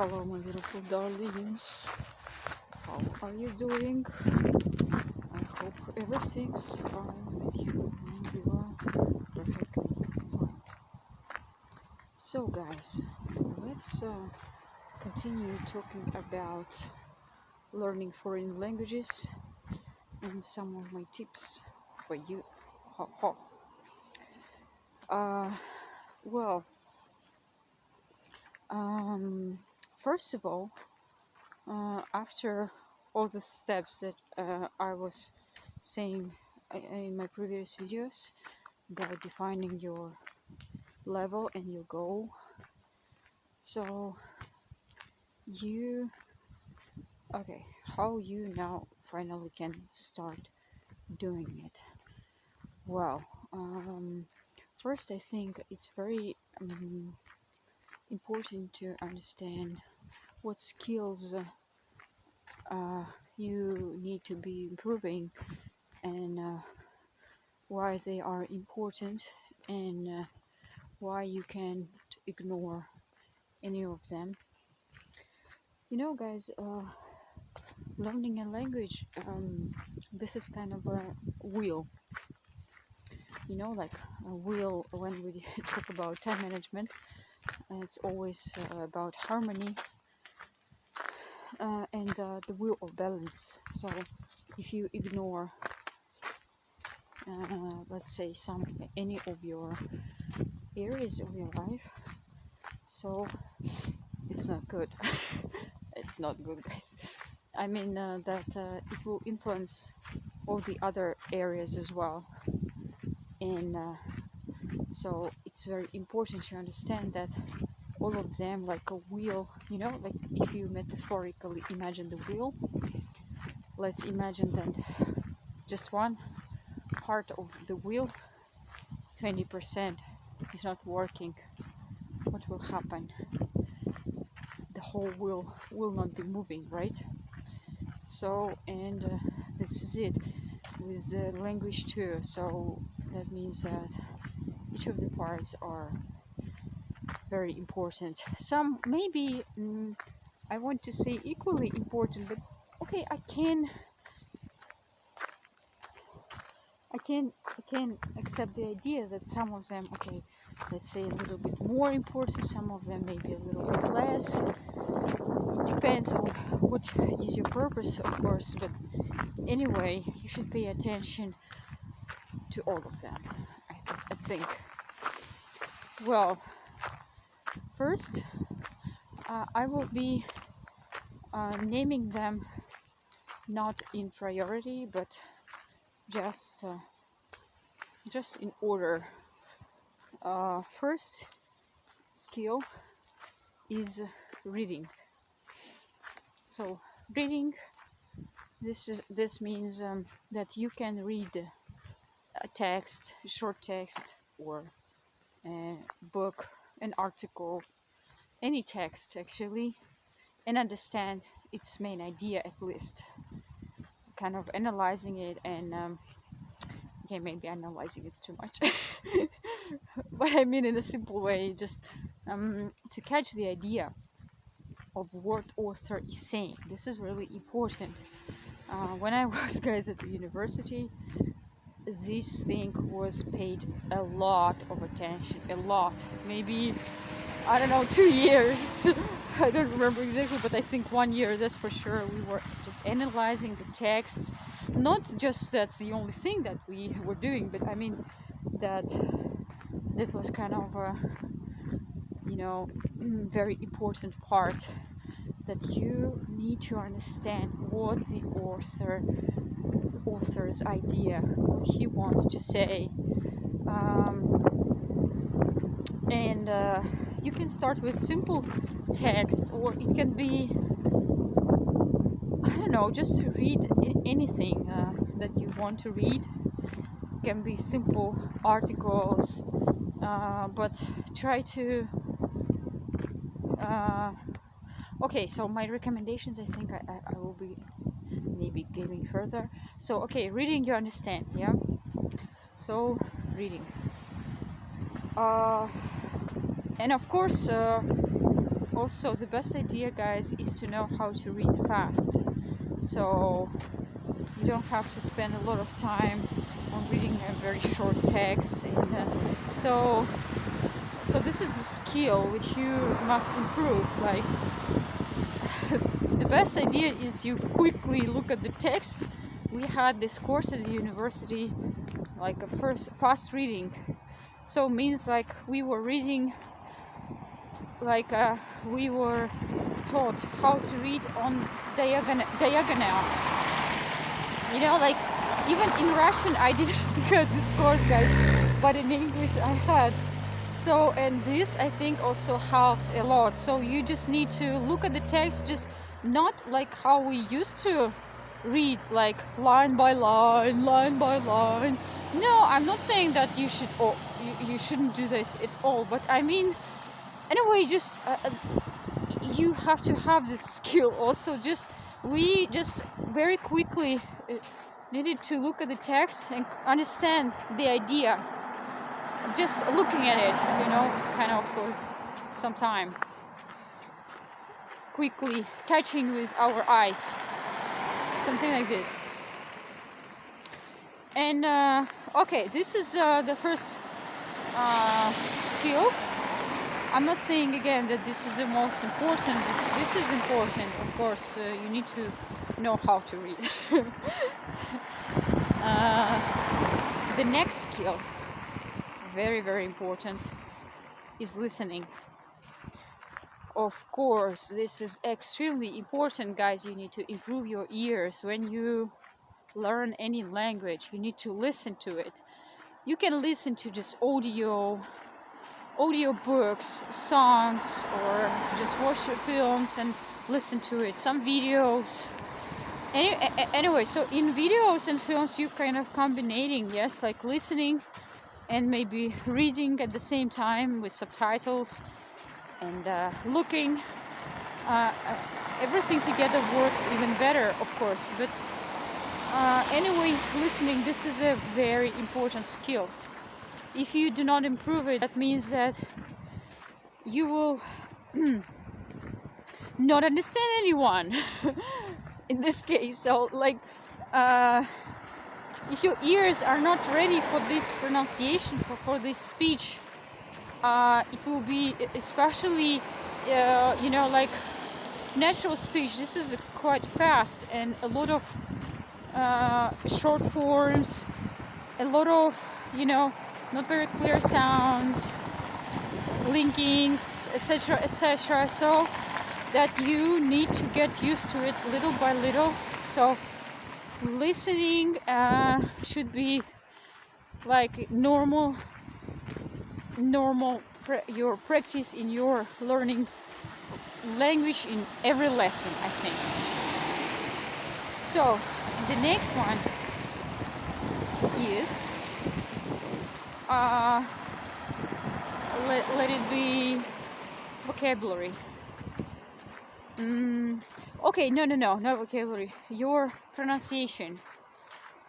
Hello, my beautiful darlings. How are you doing? I hope everything's fine with you and you are perfectly fine. So, guys, let's continue talking about learning foreign languages and some of my tips for you. Ho, ho. Well, first of all, after all the steps that I was saying in my previous videos about defining your level and your goal, so how you now finally can start doing it. Well, first I think it's very important to understand what skills you need to be improving and why they are important and why you can't ignore any of them. You know, guys, learning a language, this is kind of a wheel. You know, like a wheel when we talk about time management, it's always about harmony and the wheel of balance. So if you ignore let's say any of your areas of your life, so it's not good. It's not good, guys. I mean that it will influence all the other areas as well, and so it's very important to understand that all of them, like a wheel, you know, like if you metaphorically imagine the wheel, let's imagine that just one part of the wheel, 20% is not working. What will happen? The whole wheel will not be moving, right? So, and this is it with the language too. So that means that each of the parts are very important. Some maybe I want to say equally important, but okay, I can accept the idea that some of them, okay, let's say a little bit more important, some of them maybe a little bit less. It depends on what is your purpose, of course, but anyway, you should pay attention to all of them, I think. Well, first, I will be naming them not in priority, but just in order. First skill is reading. So reading, this means that you can read a text, a short text, or a book, an article, any text actually, and understand its main idea at least. Kind of analyzing it and okay, maybe analyzing it's too much, but I mean in a simple way, just to catch the idea of what author is saying. This is really important. When I was, guys, at the university, this thing was paid a lot of attention, a lot, maybe, I don't know, 2 years. I don't remember exactly, but I think 1 year, that's for sure. We were just analyzing the texts. Not just that's the only thing that we were doing, but I mean that was kind of a, you know, very important part, that you need to understand what the author's idea, what he wants to say, and you can start with simple text, or it can be, I don't know, just read anything that you want to read. It can be simple articles, but try to okay, so my recommendations, I think I will be maybe giving further. So okay, reading, you understand, yeah? So reading, and of course also the best idea, guys, is to know how to read fast. So you don't have to spend a lot of time on reading a very short text. And so this is a skill which you must improve. Like the best idea is you quickly look at the text. We had this course at the university, like a fast reading. So it means like we were reading, like we were taught how to read on diagonal. You know, like even in Russian I didn't get this course, guys, but in English I had. So, and this I think also helped a lot. So you just need to look at the text, just not like how we used to read, like line by line, line by line. No, I'm not saying that you should, or you shouldn't do this at all, but I mean, anyway, just you have to have this skill also. We just very quickly needed to look at the text and understand the idea, just looking at it, you know, kind of for some time, quickly catching with our eyes, something like this. And okay, this is the first skill. I'm not saying again that this is the most important, but this is important. Of course, you need to know how to read. The next skill, very, very important, is listening. Of course, this is extremely important, guys. You need to improve your ears. When you learn any language, you need to listen to it. You can listen to just audio books, songs, or just watch your films and listen to it, some videos. Anyway, so in videos and films you kind of combining, yes, like listening and maybe reading at the same time with subtitles, and looking, everything together works even better, of course. But anyway, listening, this is a very important skill. If you do not improve it, that means that you will not understand anyone in this case. So like if your ears are not ready for this pronunciation, for this speech, it will be, especially you know, like natural speech, this is quite fast, and a lot of short forms, a lot of, you know, not very clear sounds, linkings, etc., etc. So that you need to get used to it little by little. So listening should be like normal your practice in your learning language in every lesson, I think. So the next one is let it be vocabulary. Okay, no vocabulary, your pronunciation.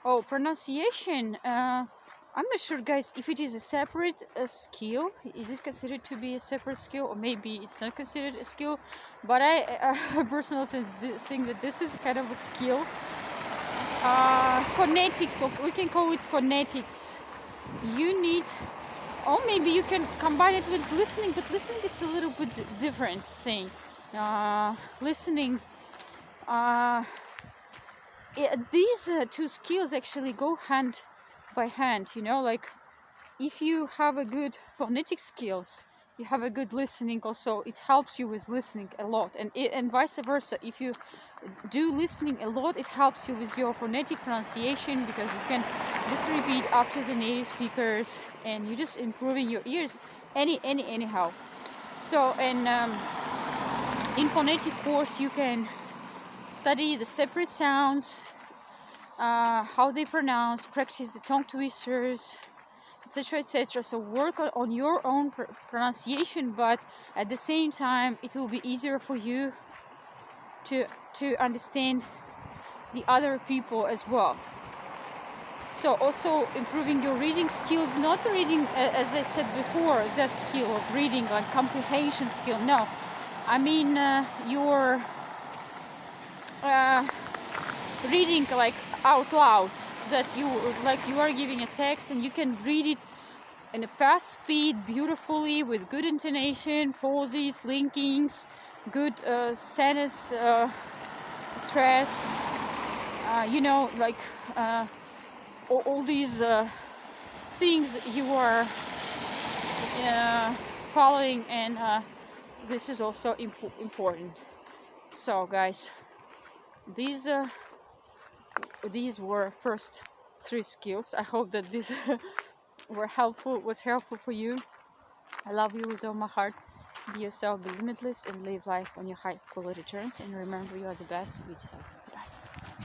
Oh, pronunciation, I'm not sure, guys, if it is a separate skill. Is it considered to be a separate skill, or maybe it's not considered a skill? But I personally think that this is kind of a skill. Phonetics, or we can call it phonetics. You need, or maybe you can combine it with listening, but listening it's a little bit different thing. Listening, these two skills actually go hand by hand, you know, like if you have a good phonetic skills, you have a good listening also. It helps you with listening a lot, and vice versa. If you do listening a lot, it helps you with your phonetic pronunciation, because you can just repeat after the native speakers, and you're just improving your ears anyhow. So, and in phonetic course you can study the separate sounds, how they pronounce, practice the tongue twisters, etc., etc. So work on your own pronunciation, but at the same time it will be easier for you to understand the other people as well. So also improving your reading skills, not reading as I said before, that skill of reading like comprehension skill, no, I mean, you're reading like out loud, that you are giving a text and you can read it in a fast speed beautifully with good intonation, pauses, linkings, good sentence stress, you know, like all these things you are following, and this is also important. So guys, these were first 3 skills. I hope that this was helpful for you. I love you with all my heart. Be yourself, be limitless, and live life on your high quality terms. And remember, you are the best. Be yourself.